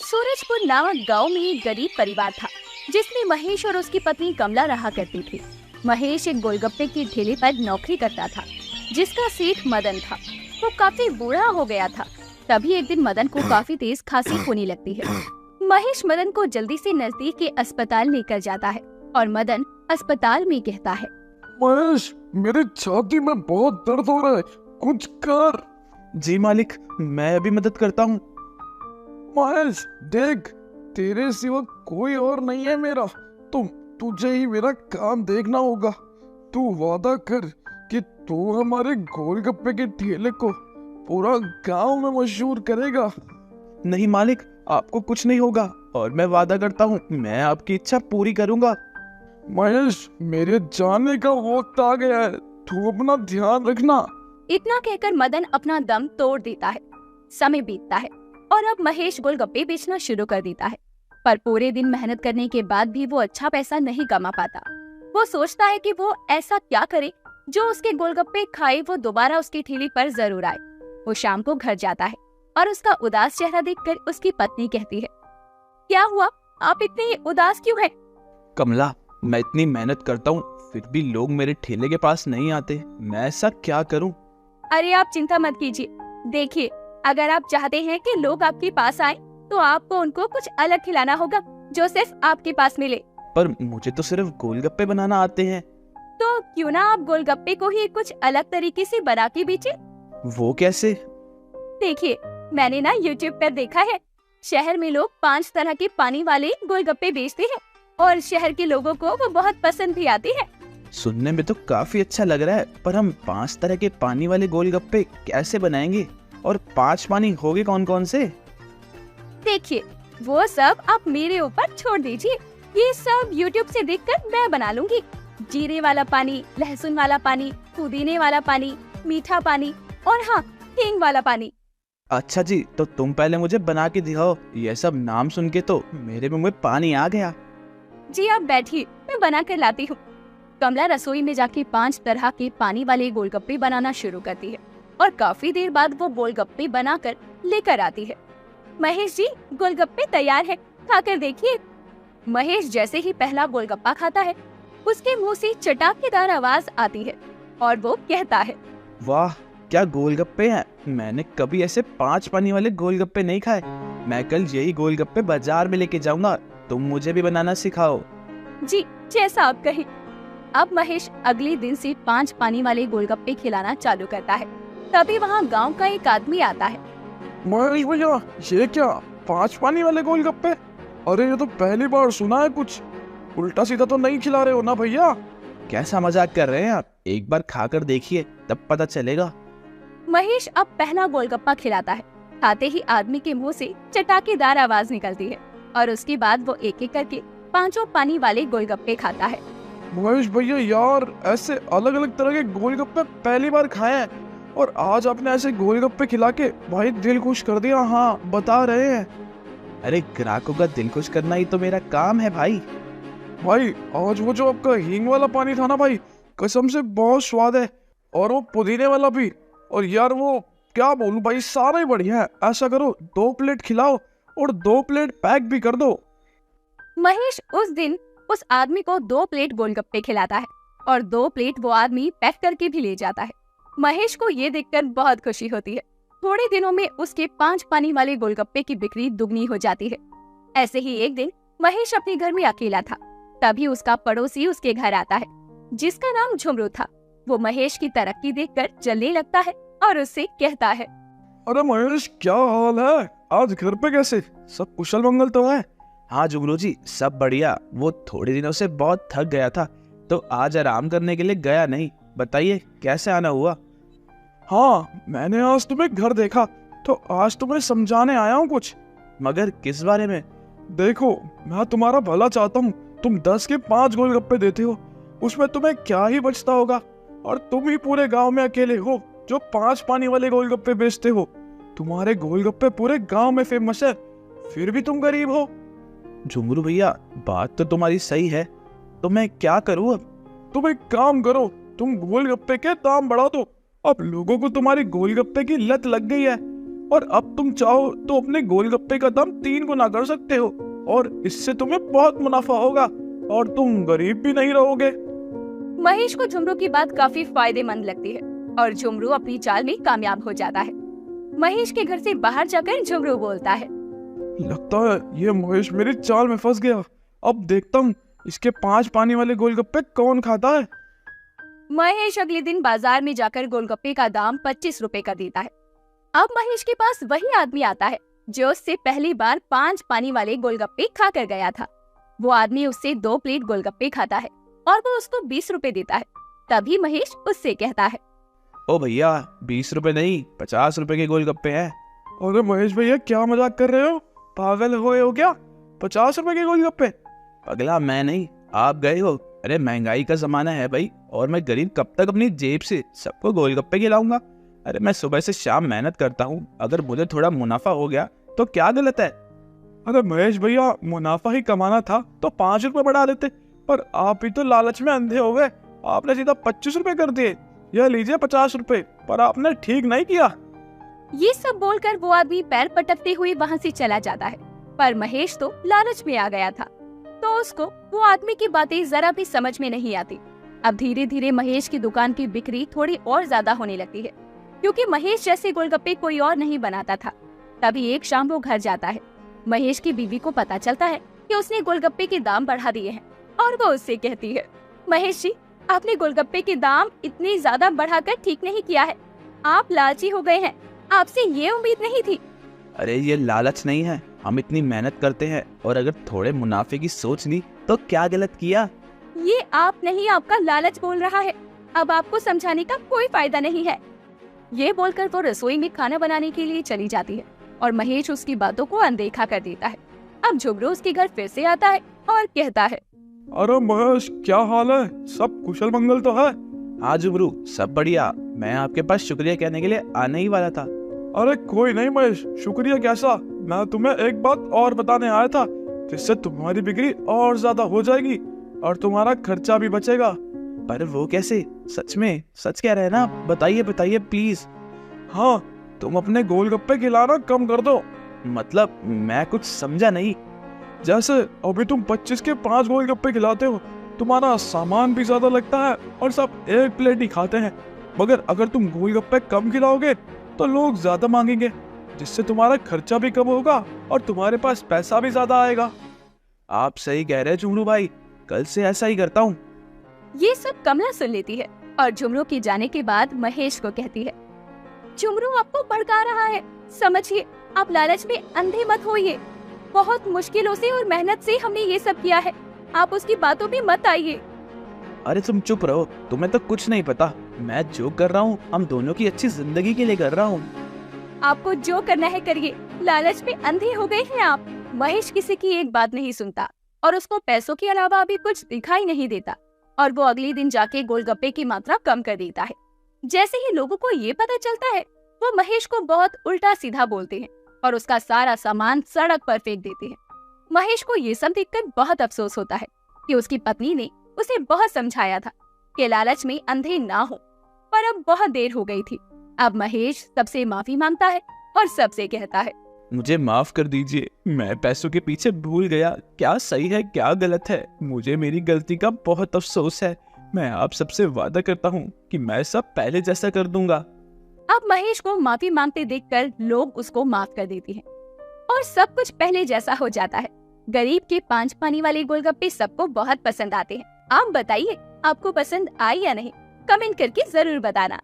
सूरजपुर नामक गांव में एक गरीब परिवार था जिसमें महेश और उसकी पत्नी कमला रहा करती थी। महेश एक गोलगप्पे की ठेले पर नौकरी करता था जिसका सेठ मदन था। वो काफी बूढ़ा हो गया था। तभी एक दिन मदन को काफी तेज खांसी होने लगती है। महेश मदन को जल्दी से नजदीक के अस्पताल लेकर जाता है और मदन अस्पताल में कहता है, महेश, मेरी छाती में बहुत दर्द हो रहा है, कुछ कर। जी मालिक, मैं अभी मदद करता हूँ। महेश देख, तेरे सिवा कोई और नहीं है मेरा। तुझे ही मेरा काम देखना होगा। तू वादा कर कि तू हमारे गोलगप्पे के ठेले को पूरा गांव में मशहूर करेगा। नहीं मालिक, आपको कुछ नहीं होगा और मैं वादा करता हूँ मैं आपकी इच्छा पूरी करूँगा। महेश, मेरे जाने का वक्त आ गया है, तू अपना ध्यान रखना। इतना कहकर मदन अपना दम तोड़ देता है। समय बीतता है और अब महेश गोलगप्पे बेचना शुरू कर देता है, पर पूरे दिन मेहनत करने के बाद भी वो अच्छा पैसा नहीं कमा पाता। वो सोचता है कि वो ऐसा क्या करे जो उसके गोलगप्पे खाए वो दोबारा उसकी ठेली पर जरूर आए। वो शाम को घर जाता है और उसका उदास चेहरा देखकर उसकी पत्नी कहती है, क्या हुआ, आप इतने उदास क्यों हैं? कमला, मैं इतनी मेहनत करता हूँ फिर भी लोग मेरे ठेले के पास नहीं आते, मैं ऐसा क्या करूँ? अरे आप चिंता मत कीजिए। देखिए, अगर आप चाहते हैं कि लोग आपके पास आए तो आपको उनको कुछ अलग खिलाना होगा जो सिर्फ आपके पास मिले। पर मुझे तो सिर्फ गोलगप्पे बनाना आते हैं। तो क्यों ना आप गोलगप्पे को ही कुछ अलग तरीके से बना के बेचे। वो कैसे? देखिए, मैंने ना YouTube पर देखा है, शहर में लोग 5 तरह के पानी वाले गोलगप्पे बेचते हैं और शहर के लोगों को वो बहुत पसंद भी आती है। सुनने में तो काफी अच्छा लग रहा है, पर हम 5 तरह के पानी वाले गोलगप्पे कैसे बनाएंगे और 5 पानी होंगे कौन कौन से? देखिए, वो सब आप मेरे ऊपर छोड़ दीजिए। ये सब YouTube से देखकर मैं बना लूंगी। जीरे वाला पानी, लहसुन वाला पानी, पुदीने वाला पानी, मीठा पानी और हाँ, हींग वाला पानी। अच्छा जी, तो तुम पहले मुझे बना के दिखाओ। ये सब नाम सुन के तो मेरे मुंह में पानी आ गया। जी आप बैठिए, मैं बना कर लाती हूँ। कमला रसोई में जाके 5 तरह के पानी वाले गोलगप्पे बनाना शुरू करती है और काफी देर बाद वो गोलगप्पे बनाकर लेकर आती है। महेश जी, गोलगप्पे तैयार है, खाकर देखिए। महेश जैसे ही पहला गोलगप्पा खाता है उसके मुंह से चटाकेदार आवाज आती है और वो कहता है, वाह, क्या गोलगप्पे हैं। मैंने कभी ऐसे 5 पानी वाले गोलगप्पे नहीं खाए। मैं कल यही गोलगप्पे बाजार में लेके जाऊंगा। तुम मुझे भी बनाना सिखाओ। जी, जैसा आप कहें। अब महेश अगले दिन से 5 पानी वाले गोलगप्पे खिलाना चालू करता है। तभी वहाँ गांव का एक आदमी आता है। महेश भैया, ये क्या 5 पानी वाले गोलगप्पे? अरे ये तो पहली बार सुना है। कुछ उल्टा सीधा तो नहीं खिला रहे हो ना भैया? कैसा मजाक कर रहे हैं आप? एक बार खाकर देखिए, तब पता चलेगा। महेश अब पहला गोलगप्पा खिलाता है। खाते ही आदमी के मुंह से चटाकेदार आवाज निकलती है और उसके बाद वो एक एक करके 5 पानी वाले गोलगप्पे खाता है। महेश भैया यार, ऐसे अलग अलग तरह के गोलगप्पे पहली बार खाए हैं और आज आपने ऐसे गोलगप्पे खिला के भाई दिल खुश कर दिया। हाँ, बता रहे हैं। अरे ग्राहकों का दिल खुश करना ही तो मेरा काम है भाई। भाई आज वो जो आपका हींग वाला पानी था ना भाई, कसम से बहुत स्वाद है। और वो पुदीने वाला भी। और यार वो क्या बोलूं भाई, सारा ही बढ़िया है। ऐसा करो 2 प्लेट खिलाओ और 2 प्लेट पैक भी कर दो। महेश उस दिन उस आदमी को 2 प्लेट गोलगप्पे खिलाता है और 2 प्लेट वो आदमी पैक करके भी ले जाता है। महेश को ये देखकर बहुत खुशी होती है। थोड़े दिनों में उसके 5 पानी वाले गोलगप्पे की बिक्री दुगनी हो जाती है। ऐसे ही एक दिन महेश अपने घर में अकेला था। तभी उसका पड़ोसी उसके घर आता है जिसका नाम झुमरू था। वो महेश की तरक्की देखकर जलने लगता है और उससे कहता है, अरे महेश, क्या हाल है? आज घर पे कैसे? सब कुशल मंगल तो है? हाँ जुगनू जी, सब बढ़िया। वो थोड़े दिनों से बहुत थक गया था तो आज आराम करने के लिए गया नहीं। बताइए कैसे आना हुआ? हाँ, मैंने आज तुम्हें घर देखा तो आज तुम्हें समझाने आया हूँ कुछ। मगर किस बारे में? देखो, मैं तुम्हारा भला चाहता हूँ। तुम 10 के 5 गोलगप्पे देते हो, उसमें तुम्हें क्या ही बचता होगा। और तुम ही पूरे गांव में अकेले हो जो 5 पानी वाले गोलगप्पे बेचते हो। तुम्हारे गोलगप्पे पूरे गांव में फेमस है, फिर भी तुम गरीब हो। झुमरू भैया, बात तो तुम्हारी सही है, तो मैं क्या करूँ अब? तुम एक काम करो, तुम गोलगप्पे के दाम बढ़ा दो। अब लोगों को तुम्हारी गोलगप्पे की लत लग गई है। और अब तुम चाहो तो अपने गोलगप्पे का दाम 3 गुना कर सकते हो और इससे तुम्हें बहुत मुनाफा होगा और तुम गरीब भी नहीं रहोगे। महेश को झुमरू की बात काफी फायदेमंद लगती है और झुमरू अपनी चाल में कामयाब हो जाता है। महेश के घर से बाहर जाकर झुमरू बोलता है, लगता है ये महेश मेरी चाल में फंस गया। अब देखता हूँ इसके 5 पानी वाले गोलगप्पे कौन खाता है। महेश अगले दिन बाजार में जाकर गोलगप्पे का दाम 25 रुपए का देता है। अब महेश के पास वही आदमी आता है जो उससे पहली बार 5 पानी वाले गोलगप्पे खा कर गया था। वो आदमी उससे 2 प्लेट गोलगप्पे खाता है और वो उसको 20 रुपए देता है। तभी महेश उससे कहता है, ओ भैया 20 रुपए नहीं 50 रुपए के गोलगप्पे हैं। अरे महेश भैया क्या मजाक कर रहे हो, पागल हो क्या? 50 रुपए के गोलगप्पे? अगला मैं नहीं आप गए हो। अरे महंगाई का जमाना है भाई और मैं गरीब कब तक अपनी जेब से सबको गोलगप्पे खिलाऊंगा। अरे मैं सुबह से शाम मेहनत करता हूँ, अगर मुझे थोड़ा मुनाफा हो गया तो क्या गलत है। अरे महेश भैया मुनाफा ही कमाना था तो 5 रुपए बढ़ा देते, पर आप ही तो लालच में अंधे हो गए। आपने सीधा 25 रुपए कर दिए। यह लीजिए 50 रुपए, पर आपने ठीक नहीं किया। ये सब बोलकर वो आदमी पैर पटकते हुए वहाँ से चला जाता है। पर महेश तो लालच में आ गया था तो उसको वो आदमी की बातें जरा भी समझ में नहीं आती। अब धीरे धीरे महेश की दुकान की बिक्री थोड़ी और ज्यादा होने लगती है क्योंकि महेश जैसे गोलगप्पे कोई और नहीं बनाता था। तभी एक शाम वो घर जाता है। महेश की बीवी को पता चलता है कि उसने गोलगप्पे के दाम बढ़ा दिए हैं और वो उससे कहती है, महेश जी आपने गोलगप्पे के दाम इतने ज्यादा बढ़ाकर ठीक नहीं किया है। आप लालची हो गए हैं, आपसे ये उम्मीद नहीं थी। अरे ये लालच नहीं है, हम इतनी मेहनत करते हैं और अगर थोड़े मुनाफे की सोच ली तो क्या गलत किया। ये आप नहीं आपका लालच बोल रहा है। अब आपको समझाने का कोई फायदा नहीं है। ये बोलकर वो रसोई में खाना बनाने के लिए चली जाती है और महेश उसकी बातों को अनदेखा कर देता है। अब झुमरू उसके घर फिर से आता है और कहता है, अरे महेश क्या हाल है, सब कुशल मंगल तो है? हाँ झुमरू सब बढ़िया, मैं आपके पास शुक्रिया कहने के लिए आने ही वाला था। अरे कोई नहीं महेश, शुक्रिया कैसा, मैं तुम्हें एक बात और बताने आया था जिससे तुम्हारी बिक्री और ज्यादा हो जाएगी और तुम्हारा खर्चा भी बचेगा। पर वो कैसे? सच में सच कह रहे हैं ना, बताइए बताइए प्लीज। हाँ तुम अपने गोलगप्पे खिलाना कम कर दो। मतलब मैं कुछ समझा नहीं। जैसे अभी तुम 25 के 5 गोलगप्पे खिलाते हो, तुम्हारा सामान भी ज्यादा लगता है और सब एक प्लेट ही खाते हैं। मगर अगर तुम गोलगप्पे कम खिलाओगे तो लोग ज्यादा मांगेंगे, जिससे तुम्हारा खर्चा भी कम होगा और तुम्हारे पास पैसा भी ज्यादा आएगा। आप सही कह रहे हैं झुमरू भाई, कल से ऐसा ही करता हूँ। ये सब कमला सुन लेती है और झुमरू के जाने के बाद महेश को कहती है, झुमरू आपको भड़का रहा है, समझिए आप लालच में अंधे मत होइए। बहुत मुश्किलों से और मेहनत से हमने ये सब किया है, आप उसकी बातों में मत आइए। अरे तुम चुप रहो, तुम्हें तो कुछ नहीं पता। मैं जो कर रहा हूँ हम दोनों की अच्छी जिंदगी के लिए कर रहा हूँ। आपको जो करना है करिए, लालच में अंधे हो गए हैं आप। महेश किसी की एक बात नहीं सुनता और उसको पैसों के अलावा अभी कुछ दिखाई नहीं देता और वो अगले दिन जाके गोलगप्पे की मात्रा कम कर देता है। जैसे ही लोगों को ये पता चलता है वो महेश को बहुत उल्टा सीधा बोलते हैं और उसका सारा सामान सड़क पर फेंक देते हैं। महेश को ये सब देखकर बहुत अफसोस होता है कि उसकी पत्नी ने उसे बहुत समझाया था कि लालच में अंधे ना हो, पर अब बहुत देर हो गई थी। अब महेश सबसे माफी मांगता है और सबसे कहता है, मुझे माफ कर दीजिए, मैं पैसों के पीछे भूल गया क्या सही है क्या गलत है। मुझे मेरी गलती का बहुत अफसोस है। मैं आप सबसे वादा करता हूँ कि मैं सब पहले जैसा कर दूंगा। अब महेश को माफी मांगते देखकर लोग उसको माफ कर देते हैं और सब कुछ पहले जैसा हो जाता है। गरीब के 5 पानी वाले गोलगप्पे सबको बहुत पसंद आते हैं। आप बताइए आपको पसंद आई या नहीं, कमेंट करके जरूर बताना।